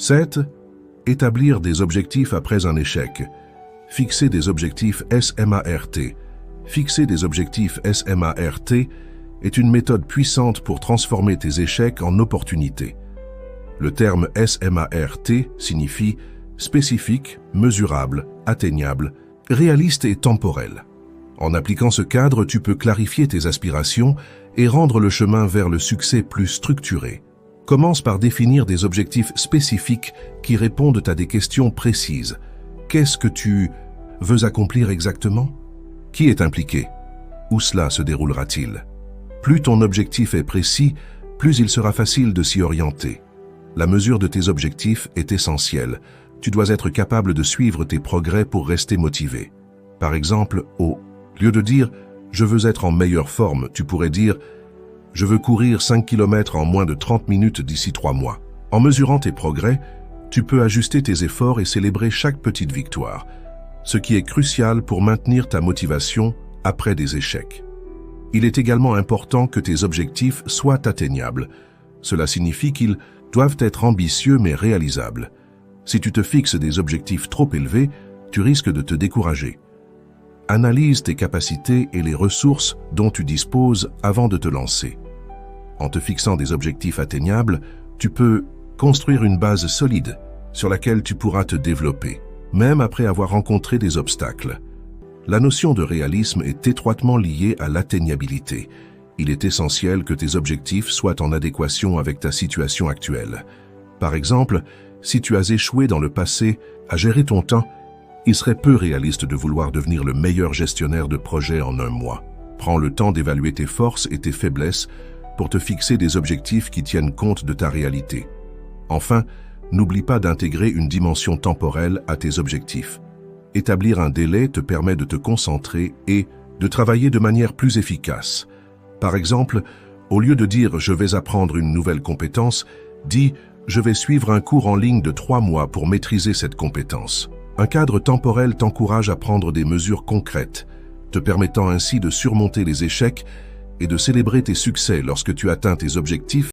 7. Établir des objectifs après un échec. Fixer des objectifs SMART. Fixer des objectifs SMART est une méthode puissante pour transformer tes échecs en opportunités. Le terme SMART signifie spécifique, mesurable, atteignable, réaliste et temporel. En appliquant ce cadre, tu peux clarifier tes aspirations et rendre le chemin vers le succès plus structuré. Commence par définir des objectifs spécifiques qui répondent à des questions précises. Qu'est-ce que tu veux accomplir exactement? Qui est impliqué? Où cela se déroulera-t-il? Plus ton objectif est précis, plus il sera facile de s'y orienter. La mesure de tes objectifs est essentielle. Tu dois être capable de suivre tes progrès pour rester motivé. Par exemple, au lieu de dire « je veux être en meilleure forme », tu pourrais dire « je veux courir 5 km en moins de 30 minutes d'ici 3 mois ». En mesurant tes progrès, tu peux ajuster tes efforts et célébrer chaque petite victoire, ce qui est crucial pour maintenir ta motivation après des échecs. Il est également important que tes objectifs soient atteignables. Cela signifie qu'ils doivent être ambitieux mais réalisables. Si tu te fixes des objectifs trop élevés, tu risques de te décourager. Analyse tes capacités et les ressources dont tu disposes avant de te lancer. En te fixant des objectifs atteignables, tu peux construire une base solide sur laquelle tu pourras te développer, même après avoir rencontré des obstacles. La notion de réalisme est étroitement liée à l'atteignabilité. Il est essentiel que tes objectifs soient en adéquation avec ta situation actuelle. Par exemple, si tu as échoué dans le passé à gérer ton temps, il serait peu réaliste de vouloir devenir le meilleur gestionnaire de projet en un mois. Prends le temps d'évaluer tes forces et tes faiblesses pour te fixer des objectifs qui tiennent compte de ta réalité. Enfin, n'oublie pas d'intégrer une dimension temporelle à tes objectifs. Établir un délai te permet de te concentrer et de travailler de manière plus efficace. Par exemple, au lieu de dire « je vais apprendre une nouvelle compétence », dis « je vais suivre un cours en ligne de 3 mois pour maîtriser cette compétence ». Un cadre temporel t'encourage à prendre des mesures concrètes, te permettant ainsi de surmonter les échecs et de célébrer tes succès lorsque tu atteins tes objectifs